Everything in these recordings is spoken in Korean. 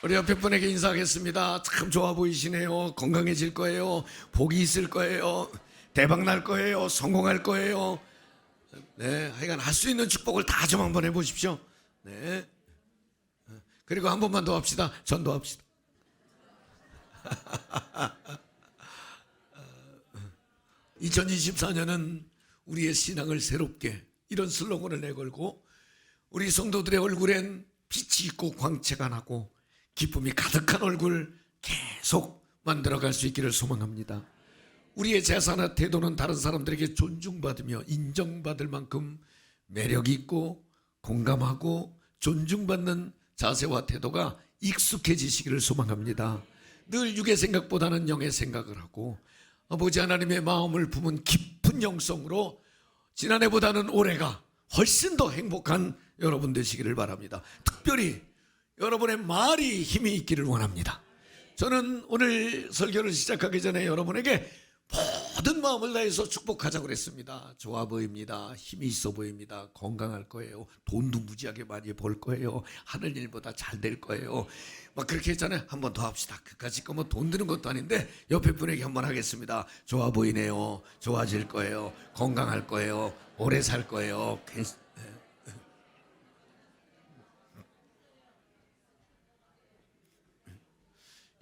우리 옆에 분에게 인사하겠습니다. 참 좋아 보이시네요. 건강해질 거예요. 복이 있을 거예요. 대박 날 거예요. 성공할 거예요. 네, 하여간 할 수 있는 축복을 다 좀 한번 해보십시오. 네. 그리고 한 번만 더 합시다. 전도합시다. 2024년은 우리의 신앙을 새롭게, 이런 슬로건을 내걸고 우리 성도들의 얼굴엔 빛이 있고 광채가 나고 기쁨이 가득한 얼굴 계속 만들어갈 수 있기를 소망합니다. 우리의 제사나 태도는 다른 사람들에게 존중받으며 인정받을 만큼 매력 있고 공감하고 존중받는 자세와 태도가 익숙해지시기를 소망합니다. 늘 육의 생각보다는 영의 생각을 하고 아버지 하나님의 마음을 품은 깊은 영성으로 지난해보다는 올해가 훨씬 더 행복한 여러분 되시기를 바랍니다. 특별히 여러분의 말이 힘이 있기를 원합니다. 저는 오늘 설교를 시작하기 전에 여러분에게 모든 마음을 다해서 축복하자고 그랬습니다. 좋아 보입니다. 힘이 있어 보입니다. 건강할 거예요. 돈도 무지하게 많이 벌 거예요. 하늘 일보다 잘 될 거예요. 막 그렇게 했잖아요. 한 번 더 합시다. 그까짓 거 뭐 돈 드는 것도 아닌데 옆에 분에게 한 번 하겠습니다. 좋아 보이네요. 좋아질 거예요. 건강할 거예요. 오래 살 거예요.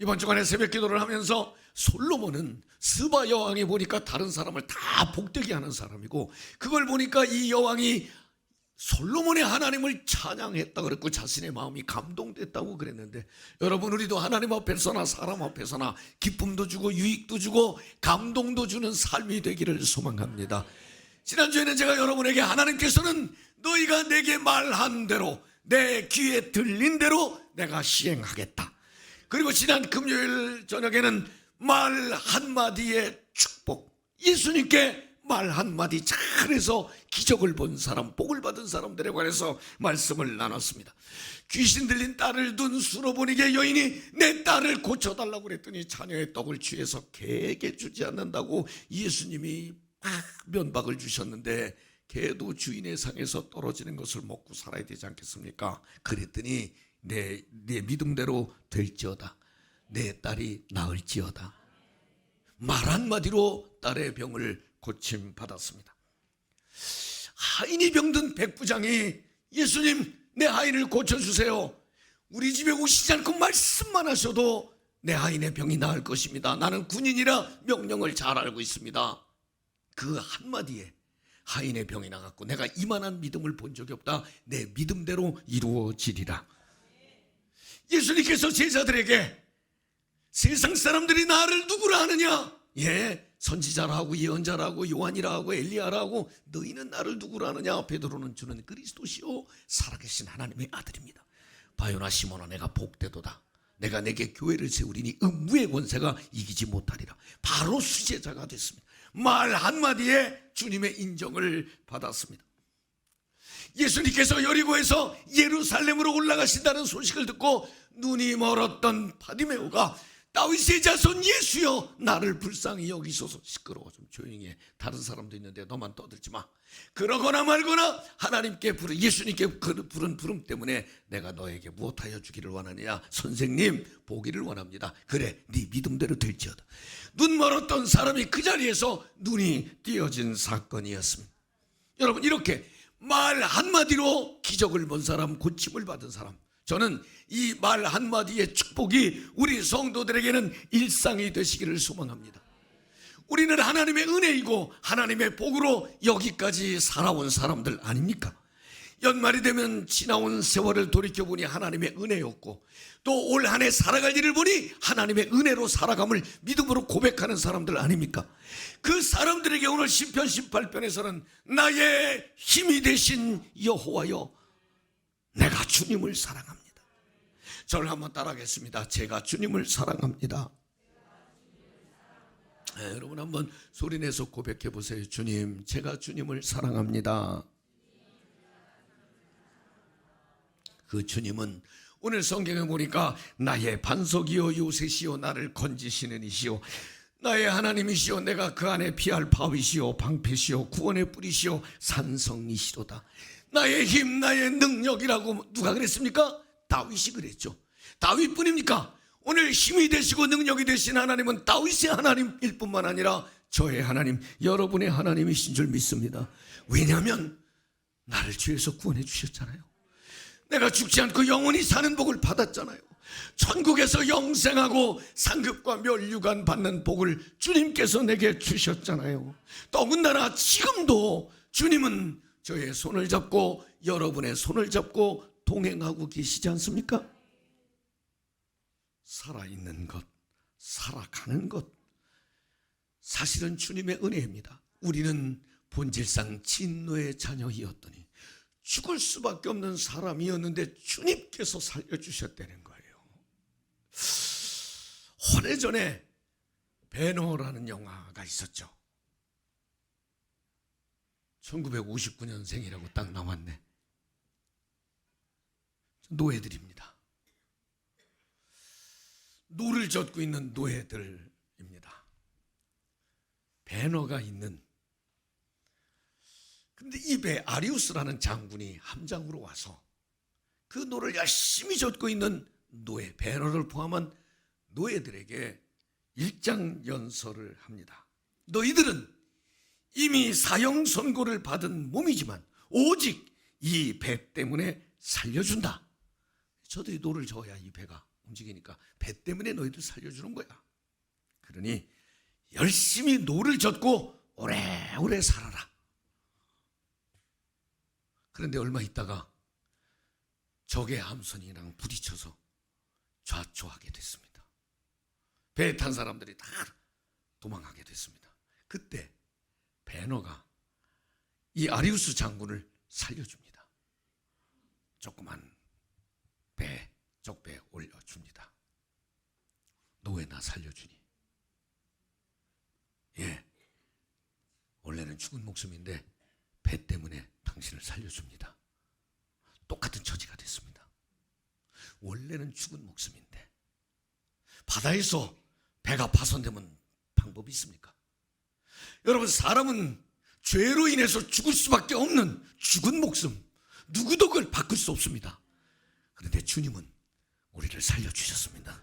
이번 주간에 새벽 기도를 하면서 솔로몬은 스바 여왕이 보니까 다른 사람을 다 복되게 하는 사람이고, 그걸 보니까 이 여왕이 솔로몬의 하나님을 찬양했다 그랬고 자신의 마음이 감동됐다고 그랬는데, 여러분 우리도 하나님 앞에서나 사람 앞에서나 기쁨도 주고 유익도 주고 감동도 주는 삶이 되기를 소망합니다. 지난주에는 제가 여러분에게 하나님께서는 너희가 내게 말한 대로 내 귀에 들린 대로 내가 시행하겠다, 그리고 지난 금요일 저녁에는 말 한마디의 축복, 예수님께 말 한마디 잘해서 기적을 본 사람, 복을 받은 사람들에 관해서 말씀을 나눴습니다. 귀신 들린 딸을 둔 수로보니게 여인이 내 딸을 고쳐달라고 그랬더니 자녀의 떡을 취해서 개에게 주지 않는다고 예수님이 면박을 주셨는데, 개도 주인의 상에서 떨어지는 것을 먹고 살아야 되지 않겠습니까? 그랬더니 내 믿음대로 될지어다, 내 딸이 나을지어다. 말 한마디로 딸의 병을 고침받았습니다. 하인이 병든 백부장이 예수님 내 하인을 고쳐주세요, 우리 집에 오시지 않고 말씀만 하셔도 내 하인의 병이 나을 것입니다, 나는 군인이라 명령을 잘 알고 있습니다. 그 한마디에 하인의 병이 나갔고, 내가 이만한 믿음을 본 적이 없다, 내 믿음대로 이루어지리라. 예수님께서 제자들에게 세상 사람들이 나를 누구라 하느냐? 선지자라고 예언자라고 요한이라고 엘리야라고, 너희는 나를 누구라 하느냐? 베드로는 주는 그리스도시요 살아계신 하나님의 아들입니다. 바요나 시몬아 내가 복되도다, 내가 내게 교회를 세우리니 음부의 권세가 이기지 못하리라. 바로 수제자가 됐습니다. 말 한마디에 주님의 인정을 받았습니다. 예수님께서 여리고에서 예루살렘으로 올라가신다는 소식을 듣고 눈이 멀었던 바디메오가 다윗의 자손 예수여 나를 불쌍히 여기소서. 시끄러워, 좀 조용히 해. 다른 사람도 있는데 너만 떠들지 마. 그러거나 말거나 하나님께 예수님께 부른 부름 때문에 내가 너에게 무엇하여 주기를 원하느냐? 선생님 보기를 원합니다. 그래 네 믿음대로 될지어다. 눈 멀었던 사람이 그 자리에서 눈이 띄어진 사건이었습니다. 여러분, 이렇게 말 한마디로 기적을 본 사람, 고침을 받은 사람, 저는 이 말 한마디의 축복이 우리 성도들에게는 일상이 되시기를 소망합니다. 우리는 하나님의 은혜이고 하나님의 복으로 여기까지 살아온 사람들 아닙니까? 연말이 되면 지나온 세월을 돌이켜보니 하나님의 은혜였고, 또 올 한 해 살아갈 일을 보니 하나님의 은혜로 살아감을 믿음으로 고백하는 사람들 아닙니까? 그 사람들에게 오늘 시편 18편에서는 나의 힘이 되신 여호와여 내가 주님을 사랑합니다. 저를 한번 따라하겠습니다. 제가 주님을 사랑합니다. 여러분 한번 소리내서 고백해 보세요. 주님, 제가 주님을 사랑합니다. 그 주님은 오늘 성경에 보니까 나의 반석이요 요새시요 나를 건지시는 이시요 나의 하나님이시요 내가 그 안에 피할 바위시요 방패시요 구원의 뿌리시요 산성이시로다. 나의 힘 나의 능력이라고 누가 그랬습니까? 다윗이 그랬죠. 다윗뿐입니까? 오늘 힘이 되시고 능력이 되신 하나님은 다윗의 하나님일 뿐만 아니라 저의 하나님, 여러분의 하나님이신 줄 믿습니다. 왜냐하면 나를 죄에서 구원해 주셨잖아요. 내가 죽지 않고 영원히 사는 복을 받았잖아요. 천국에서 영생하고 상급과 멸류관 받는 복을 주님께서 내게 주셨잖아요. 더군다나 지금도 주님은 저의 손을 잡고 여러분의 손을 잡고 동행하고 계시지 않습니까? 살아있는 것, 살아가는 것, 사실은 주님의 은혜입니다. 우리는 본질상 진노의 자녀이었더니 죽을 수밖에 없는 사람이었는데 주님께서 살려주셨다는 거예요. 오래전에 배너라는 영화가 있었죠. 1959년생이라고 딱 나왔네. 노예들입니다. 노를 젓고 있는 노예들입니다. 배너가 있는, 근데 이 배 아리우스라는 장군이 함장으로 와서 그 노를 열심히 젓고 있는 노예, 배너를 포함한 노예들에게 일장연설을 합니다. 너희들은 이미 사형 선고를 받은 몸이지만 오직 이 배 때문에 살려준다. 저들이 노를 저어야 이 배가 움직이니까 배 때문에 너희들 살려주는 거야. 그러니 열심히 노를 젓고 오래오래 살아라. 그런데 얼마 있다가 적의 함선이랑 부딪혀서 좌초하게 됐습니다. 배에 탄 사람들이 다 도망가게 됐습니다. 그때 배너가 이 아리우스 장군을 살려줍니다. 조그만 배, 적배에 올려줍니다. 노예 나 살려주니. 예, 원래는 죽은 목숨인데 배 때문에 당신을 살려줍니다. 똑같은 처지가 됐습니다. 원래는 죽은 목숨인데 바다에서 배가 파손되면 방법이 있습니까? 여러분, 사람은 죄로 인해서 죽을 수밖에 없는 죽은 목숨, 누구도 그걸 바꿀 수 없습니다. 그런데 주님은 우리를 살려주셨습니다.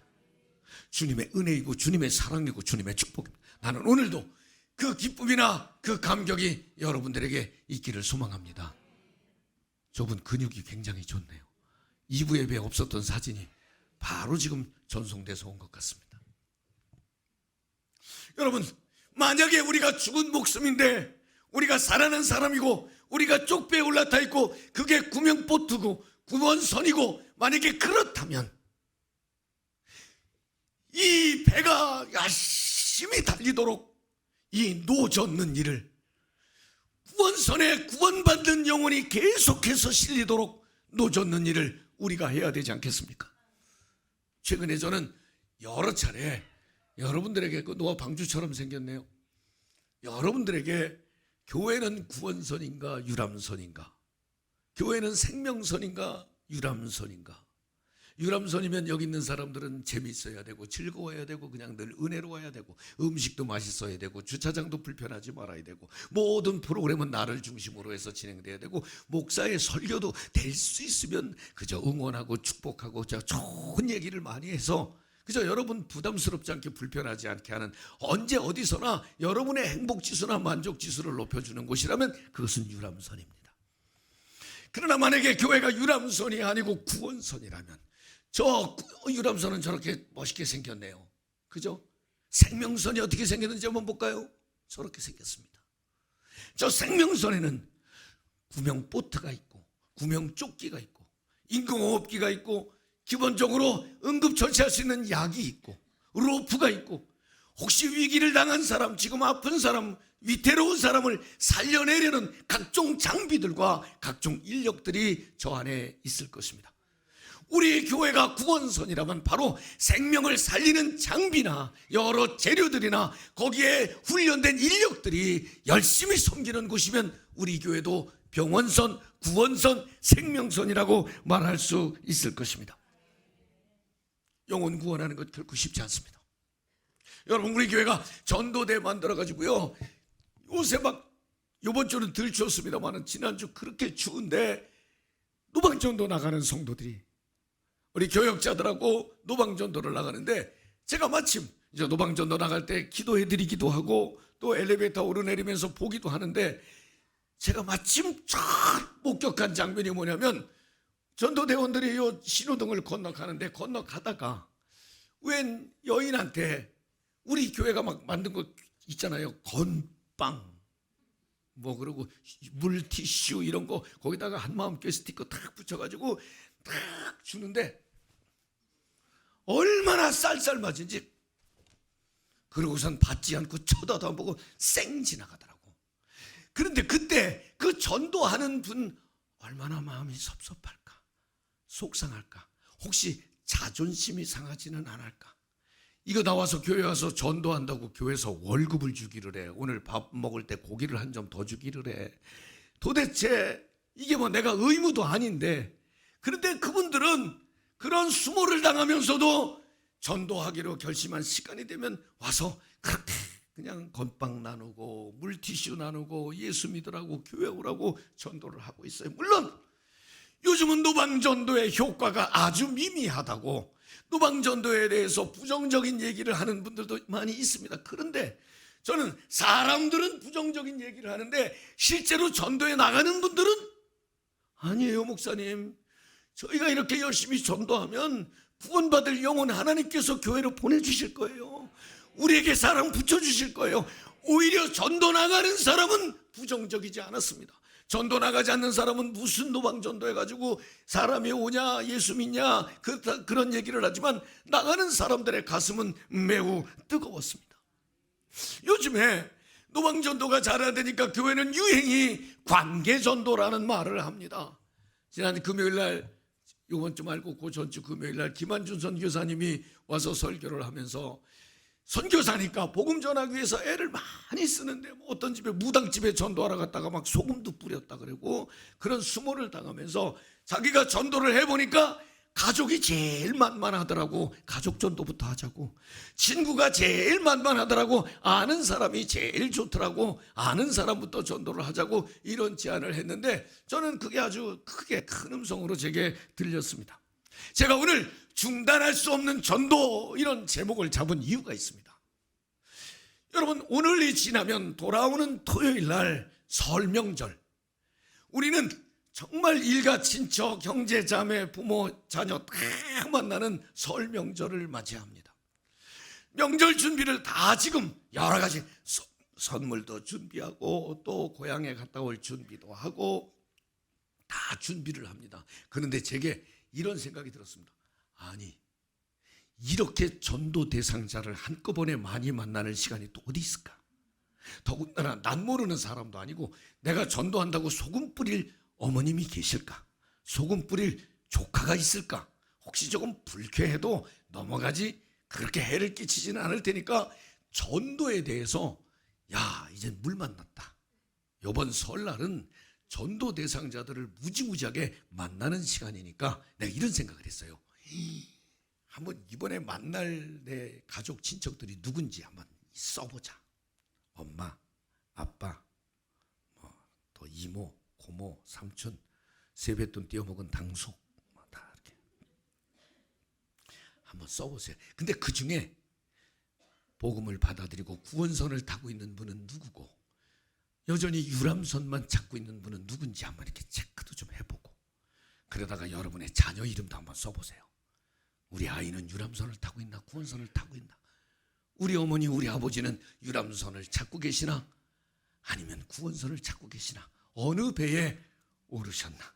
주님의 은혜이고 주님의 사랑이고 주님의 축복입니다. 나는 오늘도 그 기쁨이나 그 감격이 여러분들에게 있기를 소망합니다. 저분 근육이 굉장히 좋네요. 2부 예배에 없었던 사진이 바로 지금 전송돼서 온 것 같습니다. 여러분, 만약에 우리가 죽은 목숨인데 우리가 살아난 사람이고 우리가 쪽배에 올라타 있고 그게 구명보트고 구원선이고 만약에 그렇다면 이 배가 열심히 달리도록 이 노젓는 일을, 구원선에 구원받는 영혼이 계속해서 실리도록 노젓는 일을 우리가 해야 되지 않겠습니까? 최근에 저는 여러 차례 여러분들에게, 그 노아 방주처럼 생겼네요. 여러분들에게 교회는 구원선인가 유람선인가, 교회는 생명선인가 유람선인가. 유람선이면 여기 있는 사람들은 재미있어야 되고 즐거워야 되고 그냥 늘 은혜로워야 되고 음식도 맛있어야 되고 주차장도 불편하지 말아야 되고 모든 프로그램은 나를 중심으로 해서 진행돼야 되고 목사의 설교도 될 수 있으면 그저 응원하고 축복하고 좋은 얘기를 많이 해서 그저 여러분 부담스럽지 않게 불편하지 않게 하는, 언제 어디서나 여러분의 행복지수나 만족지수를 높여주는 곳이라면 그것은 유람선입니다. 그러나 만약에 교회가 유람선이 아니고 구원선이라면, 저 유람선은 저렇게 멋있게 생겼네요. 그죠? 생명선이 어떻게 생겼는지 한번 볼까요? 저렇게 생겼습니다. 저 생명선에는 구명보트가 있고 구명조끼가 있고 인공호흡기가 있고 기본적으로 응급처치할 수 있는 약이 있고 로프가 있고 혹시 위기를 당한 사람, 지금 아픈 사람, 위태로운 사람을 살려내려는 각종 장비들과 각종 인력들이 저 안에 있을 것입니다. 우리 교회가 구원선이라면 바로 생명을 살리는 장비나 여러 재료들이나 거기에 훈련된 인력들이 열심히 섬기는 곳이면 우리 교회도 병원선, 구원선, 생명선이라고 말할 수 있을 것입니다. 영혼 구원하는 것 결코 쉽지 않습니다. 여러분, 우리 교회가 전도대 만들어가지고요, 요새 막 이번 주는 덜 추웠습니다만 지난주 그렇게 추운데 노방전도 나가는 성도들이 우리 교역자들하고 노방전도를 나가는데 제가 마침 이제 노방전도 나갈 때 기도해드리기도 하고 또 엘리베이터 오르내리면서 보기도 하는데 제가 마침 쫙 목격한 장면이 뭐냐면 전도대원들이 요 신호등을 건너가는데 건너가다가 웬 여인한테 우리 교회가 막 만든 거 있잖아요. 건빵 뭐 그러고 물티슈 이런 거 거기다가 한마음교회 스티커 탁 붙여가지고 탁 주는데 얼마나 쌀쌀맞은지 그러고선 받지 않고 쳐다도 안 보고 쌩 지나가더라고. 그런데 그때 그 전도하는 분 얼마나 마음이 섭섭할까 속상할까 혹시 자존심이 상하지는 않을까. 이거 나와서 교회 와서 전도한다고 교회에서 월급을 주기를 해. 오늘 밥 먹을 때 고기를 한 점 더 주기를 해. 도대체 이게 뭐 내가 의무도 아닌데 그런데 그분들은 그런 수모를 당하면서도 전도하기로 결심한 시간이 되면 와서 그렇게 그냥 건빵 나누고 물티슈 나누고 예수 믿으라고 교회 오라고 전도를 하고 있어요. 물론 요즘은 노방전도의 효과가 아주 미미하다고 노방전도에 대해서 부정적인 얘기를 하는 분들도 많이 있습니다. 그런데 저는 사람들은 부정적인 얘기를 하는데 실제로 전도에 나가는 분들은 아니에요. 목사님, 저희가 이렇게 열심히 전도하면 구원받을 영혼 하나님께서 교회로 보내주실 거예요. 우리에게 사랑 붙여주실 거예요. 오히려 전도 나가는 사람은 부정적이지 않았습니다. 전도 나가지 않는 사람은 무슨 노방전도 해가지고 사람이 오냐 예수 믿냐 그런 얘기를 하지만 나가는 사람들의 가슴은 매우 뜨거웠습니다. 요즘에 노방전도가 잘안되니까 교회는 유행이 관계전도라는 말을 합니다. 지난 금요일날 이번 주 말고 그 전주 금요일날 김한준 선교사님이 와서 설교를 하면서 선교사니까 복음 전하기 위해서 애를 많이 쓰는데 뭐 어떤 집에 무당집에 전도하러 갔다가 막 소금도 뿌렸다 그러고 그런 수모를 당하면서 자기가 전도를 해보니까 가족이 제일 만만하더라고. 가족 전도부터 하자고. 친구가 제일 만만하더라고. 아는 사람이 제일 좋더라고. 아는 사람부터 전도를 하자고 이런 제안을 했는데 저는 그게 아주 크게 큰 음성으로 제게 들렸습니다. 제가 오늘 중단할 수 없는 전도 이런 제목을 잡은 이유가 있습니다. 여러분, 오늘이 지나면 돌아오는 토요일 날 설 명절, 우리는 정말 일가 친척 형제 자매 부모 자녀 다 만나는 설 명절을 맞이합니다. 명절 준비를 다 지금 여러 가지 선물도 준비하고 또 고향에 갔다 올 준비도 하고 다 준비를 합니다. 그런데 제게 이런 생각이 들었습니다. 아니, 이렇게 전도 대상자를 한꺼번에 많이 만나는 시간이 또 어디 있을까? 더군다나 난 모르는 사람도 아니고 내가 전도한다고 소금 뿌릴 어머님이 계실까? 소금 뿌릴 조카가 있을까? 혹시 조금 불쾌해도 넘어가지 그렇게 해를 끼치지는 않을 테니까 전도에 대해서 야, 이제 물 만났다. 이번 설날은 전도 대상자들을 무지무지하게 만나는 시간이니까 내가 이런 생각을 했어요. 한번 이번에 만날 내 가족 친척들이 누군지 한번 써보자. 엄마, 아빠, 또 이모, 고모, 삼촌, 세뱃돈 띄어먹은 당숙 다 이렇게 한번 써보세요. 근데 그 중에 복음을 받아들이고 구원선을 타고 있는 분은 누구고 여전히 유람선만 찾고 있는 분은 누군지 한번 이렇게 체크도 좀 해보고 그러다가 여러분의 자녀 이름도 한번 써보세요. 우리 아이는 유람선을 타고 있나 구원선을 타고 있나? 우리 어머니 우리 아버지는 유람선을 찾고 계시나 아니면 구원선을 찾고 계시나? 어느 배에 오르셨나?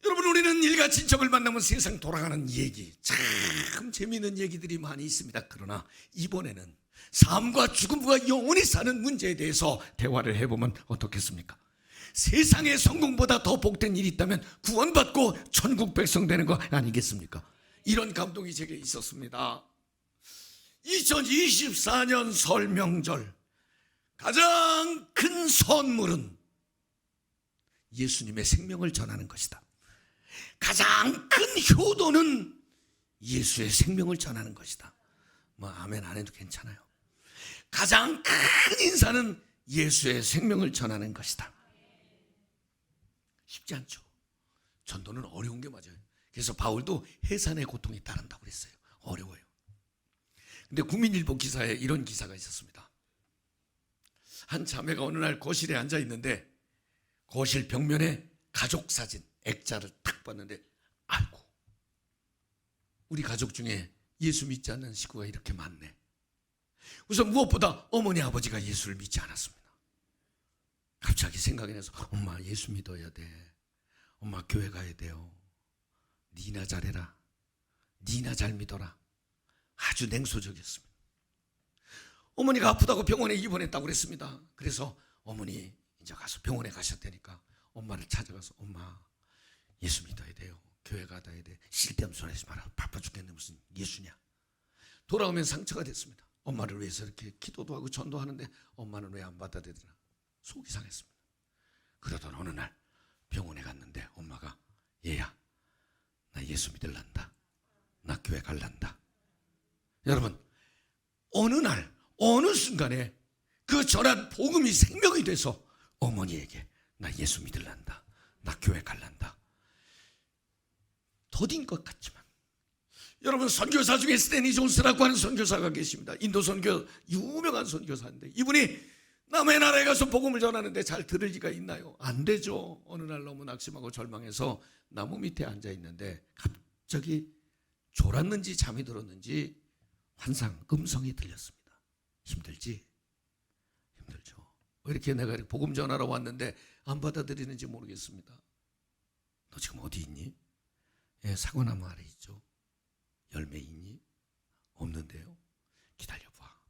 여러분, 우리는 일가 친척을 만나면 세상 돌아가는 얘기 참 재미있는 얘기들이 많이 있습니다. 그러나 이번에는 삶과 죽음과 영원히 사는 문제에 대해서 대화를 해보면 어떻겠습니까? 세상의 성공보다 더 복된 일이 있다면 구원받고 천국 백성 되는 거 아니겠습니까? 이런 감동이 제게 있었습니다. 2024년 설 명절 가장 큰 선물은 예수님의 생명을 전하는 것이다. 가장 큰 효도는 예수의 생명을 전하는 것이다. 뭐 아멘 안 해도 괜찮아요. 가장 큰 인사는 예수의 생명을 전하는 것이다. 쉽지 않죠. 전도는 어려운 게 맞아요. 그래서 바울도 해산의 고통이 따른다고 그랬어요. 어려워요. 근데 국민일보 기사에 이런 기사가 있었습니다. 한 자매가 어느 날 거실에 앉아 있는데 거실 벽면에 가족 사진 액자를 탁 봤는데, 아이고, 우리 가족 중에 예수 믿지 않는 식구가 이렇게 많네. 우선 무엇보다 어머니 아버지가 예수를 믿지 않았습니다. 갑자기 생각이 나서, 엄마 예수 믿어야 돼. 엄마 교회 가야 돼요. 니나 잘해라. 니나 잘 믿어라. 아주 냉소적이었습니다. 어머니가 아프다고 병원에 입원했다고 그랬습니다. 그래서 어머니 이제 가서 병원에 가셨다니까 엄마를 찾아가서, 엄마 예수 믿어야 돼요. 교회 가야 돼. 쓸데없는 소리 하지 마라. 바빠 죽겠네. 무슨 예수냐. 돌아오면 상처가 됐습니다. 엄마를 위해서 이렇게 기도도 하고 전도하는데 엄마는 왜 안 받아들이나. 속이 상했습니다. 그러던 어느 날 병원에 갔는데 엄마가, 얘야, 나 예수 믿을란다. 나 교회 갈란다. 여러분, 어느 날 어느 순간에 그 전한 복음이 생명이 돼서 어머니에게, 나 예수 믿을란다. 나 교회 갈란다. 더딘 것 같지만, 여러분, 선교사 중에 스탠리 존스라고 하는 선교사가 계십니다. 인도 선교 유명한 선교사인데, 이분이 남의 나라에 가서 복음을 전하는데 잘 들을 리가 있나요? 안 되죠. 어느 날 너무 낙심하고 절망해서 나무 밑에 앉아 있는데 갑자기 졸았는지 잠이 들었는지 환상, 음성이 들렸습니다. 힘들지? 힘들죠. 왜 이렇게 내가 복음 전하러 왔는데 안 받아들이는지 모르겠습니다. 너 지금 어디 있니? 예, 사과나무 아래 있죠. 열매 있니? 없는데요. 기다려봐.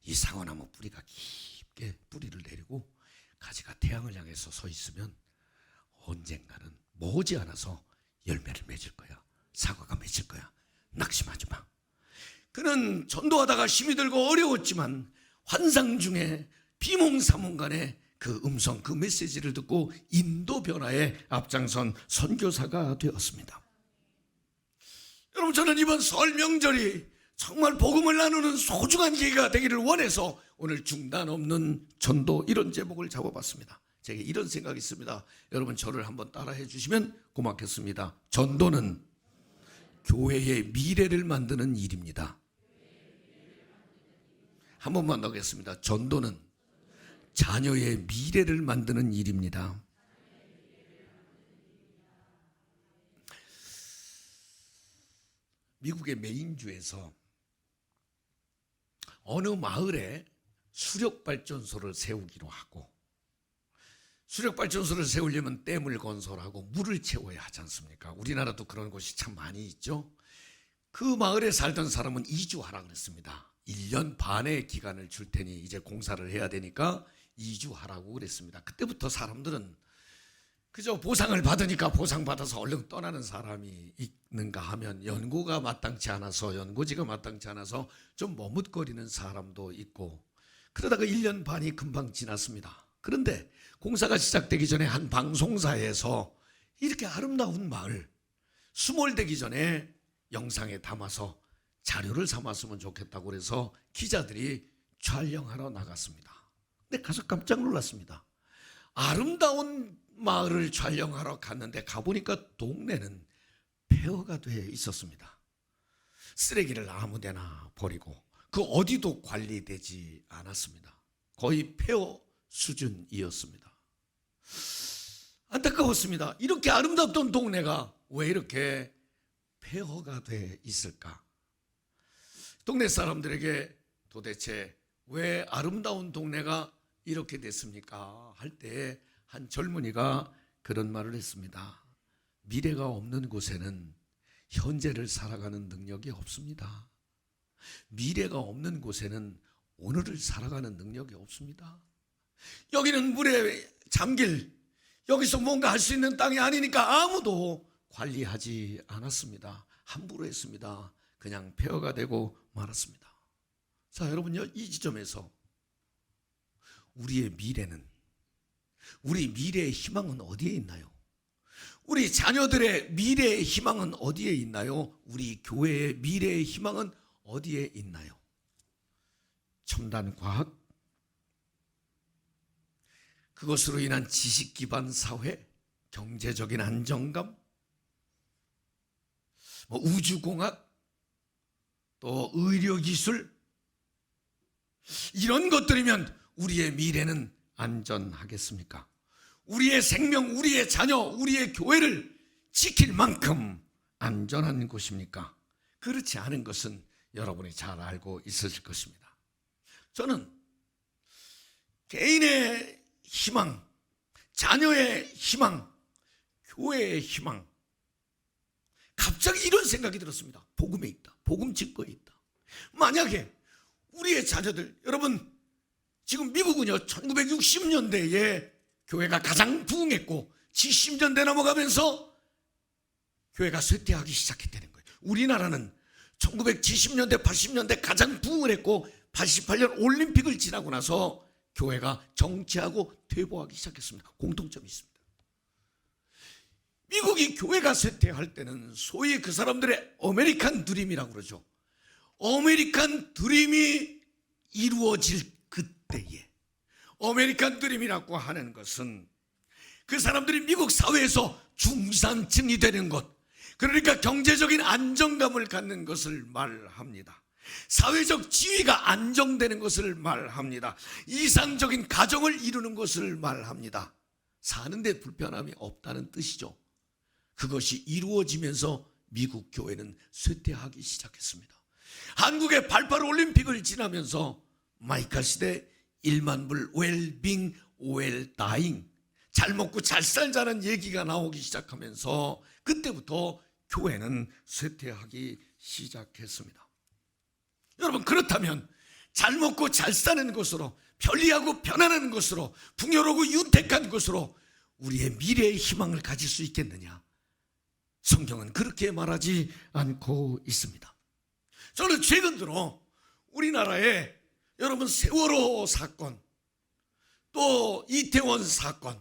이 사과나무 뿌리가 깊게 뿌리를 내리고 가지가 태양을 향해서 서 있으면 언젠가는 머지않아서 열매를 맺을 거야. 사과가 맺을 거야. 낙심하지 마. 그는 전도하다가 힘이 들고 어려웠지만 환상 중에 비몽사몽간에 그 음성, 그 메시지를 듣고 인도 변화에 앞장선 선교사가 되었습니다. 여러분, 저는 이번 설 명절이 정말 복음을 나누는 소중한 기회가 되기를 원해서 오늘 중단 없는 전도, 이런 제목을 잡아봤습니다. 제게 이런 생각이 있습니다. 여러분, 저를 한번 따라해 주시면 고맙겠습니다. 전도는 교회의 미래를 만드는 일입니다. 한 번만 더 하겠습니다. 전도는 자녀의 미래를 만드는 일입니다. 미국의 메인주에서 어느 마을에 수력발전소를 세우기로 하고, 수력발전소를 세우려면 댐을 건설하고 물을 채워야 하지 않습니까? 우리나라도 그런 곳이 참 많이 있죠. 그 마을에 살던 사람은 이주하라 그랬습니다. 1년 반의 기간을 줄 테니 이제 공사를 해야 되니까 이주하라고 그랬습니다. 그때부터 사람들은 그저 보상을 받으니까 보상받아서 얼른 떠나는 사람이 있는가 하면 연고가 마땅치 않아서, 연고지가 마땅치 않아서 좀 머뭇거리는 사람도 있고, 그러다가 1년 반이 금방 지났습니다. 그런데 공사가 시작되기 전에 한 방송사에서 이렇게 아름다운 마을, 수몰되기 전에 영상에 담아서 자료를 삼았으면 좋겠다고 그래서 기자들이 촬영하러 나갔습니다. 근데 가서 깜짝 놀랐습니다. 아름다운 마을을 촬영하러 갔는데 가보니까 동네는 폐허가 돼 있었습니다. 쓰레기를 아무데나 버리고 그 어디도 관리되지 않았습니다. 거의 폐허 수준이었습니다. 안타까웠습니다. 이렇게 아름답던 동네가 왜 이렇게 폐허가 돼 있을까? 동네 사람들에게 도대체 왜 아름다운 동네가 이렇게 됐습니까? 할 때 한 젊은이가 그런 말을 했습니다. 미래가 없는 곳에는 현재를 살아가는 능력이 없습니다. 미래가 없는 곳에는 오늘을 살아가는 능력이 없습니다. 여기는 물에 잠길, 여기서 뭔가 할 수 있는 땅이 아니니까 아무도 관리하지 않았습니다. 함부로 했습니다. 그냥 폐허가 되고 말았습니다. 자, 여러분요, 이 지점에서 우리의 미래는, 우리 미래의 희망은 어디에 있나요? 우리 자녀들의 미래의 희망은 어디에 있나요? 우리 교회의 미래의 희망은 어디에 있나요? 첨단 과학, 그것으로 인한 지식 기반 사회, 경제적인 안정감, 뭐 우주공학, 또 의료기술, 이런 것들이면 우리의 미래는 안전하겠습니까? 우리의 생명, 우리의 자녀, 우리의 교회를 지킬 만큼 안전한 곳입니까? 그렇지 않은 것은 여러분이 잘 알고 있으실 것입니다. 저는 개인의 희망, 자녀의 희망, 교회의 희망, 갑자기 이런 생각이 들었습니다. 복음에 있다. 복음 직거에 있다. 만약에 우리의 자녀들, 여러분 지금 미국은요 1960년대에 교회가 가장 부흥했고 70년대 넘어가면서 교회가 쇠퇴하기 시작했다는 거예요. 우리나라는 1970년대 80년대 가장 부흥을 했고 88년 올림픽을 지나고 나서 교회가 정체하고 퇴보하기 시작했습니다. 공통점이 있습니다. 미국이 교회가 쇠퇴할 때는 소위 그 사람들의 아메리칸 드림이라고 그러죠. 아메리칸 드림이 이루어질 그때에, 아메리칸 드림이라고 하는 것은 그 사람들이 미국 사회에서 중산층이 되는 것, 그러니까 경제적인 안정감을 갖는 것을 말합니다. 사회적 지위가 안정되는 것을 말합니다. 이상적인 가정을 이루는 것을 말합니다. 사는데 불편함이 없다는 뜻이죠. 그것이 이루어지면서 미국 교회는 쇠퇴하기 시작했습니다. 한국의 88 올림픽을 지나면서 마이카 시대 1만 불 웰빙 웰다잉, 잘 먹고 잘 살자는 얘기가 나오기 시작하면서 그때부터 교회는 쇠퇴하기 시작했습니다. 여러분, 그렇다면 잘 먹고 잘 사는 것으로, 편리하고 편안한 것으로, 풍요롭고 윤택한 것으로 우리의 미래의 희망을 가질 수 있겠느냐? 성경은 그렇게 말하지 않고 있습니다. 저는 최근 들어 우리나라에 여러분 세월호 사건, 또 이태원 사건,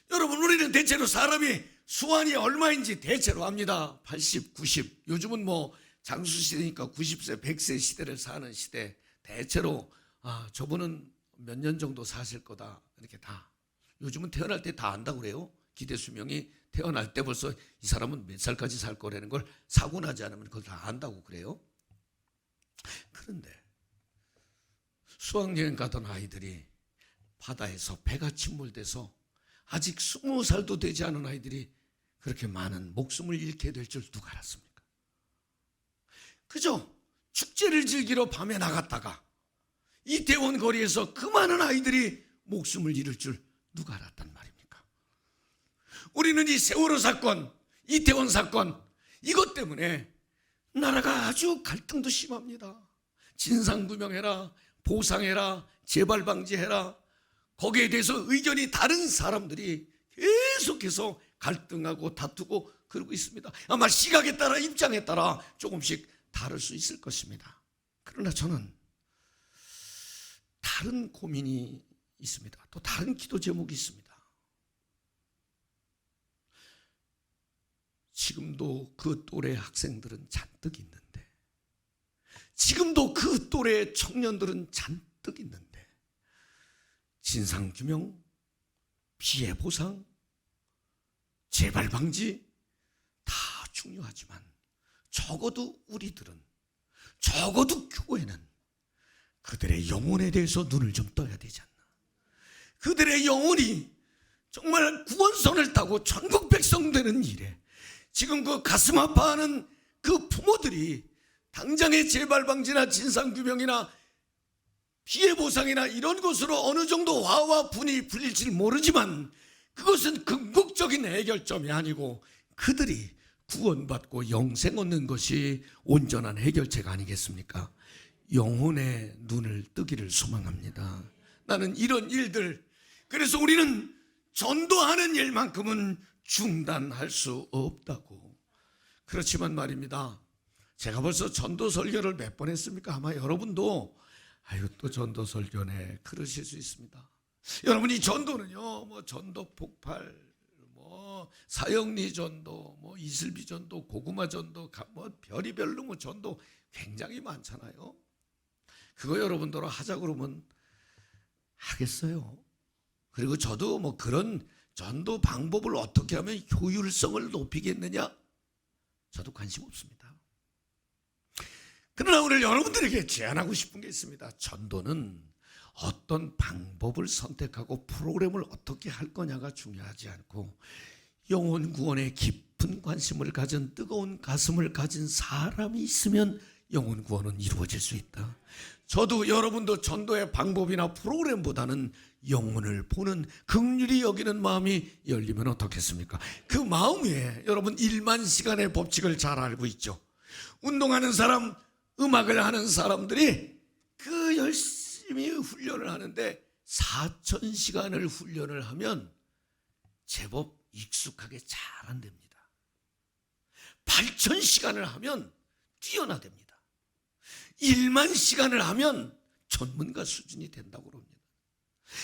여러분 우리는 대체로 사람이 수완이 얼마인지 대체로 압니다. 80, 90, 요즘은 뭐 장수시대니까 90세, 100세 시대를 사는 시대, 대체로 저분은 몇 년 정도 사실 거다, 이렇게 다 요즘은 태어날 때 다 안다고 그래요. 기대수명이 태어날 때 벌써 이 사람은 몇 살까지 살 거라는 걸 사고 나지 않으면 그걸 다 안다고 그래요. 그런데 수학여행 가던 아이들이 바다에서 배가 침몰돼서 아직 20살도 되지 않은 아이들이 그렇게 많은 목숨을 잃게 될 줄 누가 알았습니까? 그저 축제를 즐기러 밤에 나갔다가 이태원 거리에서 그 많은 아이들이 목숨을 잃을 줄 누가 알았단 말입니까? 우리는 이 세월호 사건, 이태원 사건, 이것 때문에 나라가 아주 갈등도 심합니다. 진상규명해라, 보상해라, 재발 방지해라, 거기에 대해서 의견이 다른 사람들이 계속해서 갈등하고 다투고 그러고 있습니다. 아마 시각에 따라, 입장에 따라 조금씩 다를 수 있을 것입니다. 그러나 저는 다른 고민이 있습니다. 또 다른 기도 제목이 있습니다. 지금도 그 또래 학생들은 잔뜩 있는데, 지금도 그 또래 청년들은 잔뜩 있는데, 진상규명, 피해 보상, 재발 방지 다 중요하지만 적어도 우리들은, 적어도 교회는 그들의 영혼에 대해서 눈을 좀 떠야 되지 않나. 그들의 영혼이 정말 구원선을 타고 천국 백성 되는 일에 지금 그 가슴 아파하는 그 부모들이 당장의 재발 방지나 진상규명이나 피해 보상이나 이런 것으로 어느 정도 화와 분이 풀릴지 모르지만 그것은 궁극적인 해결점이 아니고 그들이 구원받고 영생 얻는 것이 온전한 해결책 아니겠습니까? 영혼의 눈을 뜨기를 소망합니다. 나는 이런 일들, 그래서 우리는 전도하는 일만큼은 중단할 수 없다고. 그렇지만 말입니다, 제가 벌써 전도 설교를 몇 번 했습니까? 아마 여러분도 아유 또 전도 설교네 그러실 수 있습니다. 여러분이 전도는요, 뭐 전도 폭발, 뭐 사형리 전도, 뭐 이슬비 전도, 고구마 전도, 뭐 별이별로 뭐 전도 굉장히 많잖아요. 그거 여러분들로 하자 그러면 하겠어요. 그리고 저도 뭐 그런 전도 방법을 어떻게 하면 효율성을 높이겠느냐, 저도 관심 없습니다. 그러나 오늘 여러분들에게 제안하고 싶은 게 있습니다. 전도는 어떤 방법을 선택하고 프로그램을 어떻게 할 거냐가 중요하지 않고 영혼 구원에 깊은 관심을 가진 뜨거운 가슴을 가진 사람이 있으면 영혼 구원은 이루어질 수 있다. 저도 여러분도 전도의 방법이나 프로그램보다는 영혼을 보는 긍휼히 여기는 마음이 열리면 어떻겠습니까? 그 마음에 여러분 1만 시간의 법칙을 잘 알고 있죠. 운동하는 사람, 음악을 하는 사람들이 그 열심히 훈련을 하는데 4,000시간을 훈련을 하면 제법 익숙하게 잘 안 됩니다. 8,000시간을 하면 뛰어나됩니다. 1만 시간을 하면 전문가 수준이 된다고 그럽니다.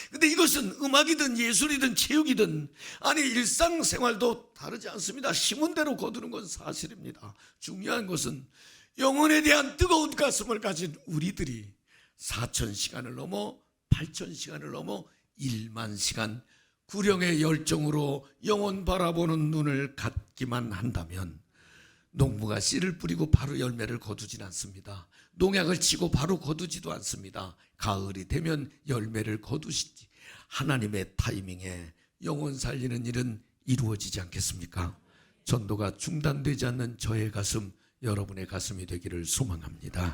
근데 이것은 음악이든 예술이든 체육이든 아니 일상생활도 다르지 않습니다. 심은대로 거두는 건 사실입니다. 중요한 것은 영혼에 대한 뜨거운 가슴을 가진 우리들이 4,000시간을 넘어 8,000시간을 넘어 1만 시간 구령의 열정으로 영혼 바라보는 눈을 갖기만 한다면 농부가 씨를 뿌리고 바로 열매를 거두진 않습니다. 농약을 치고 바로 거두지도 않습니다. 가을이 되면 열매를 거두시지. 하나님의 타이밍에 영혼 살리는 일은 이루어지지 않겠습니까? 전도가 중단되지 않는 저의 가슴, 여러분의 가슴이 되기를 소망합니다.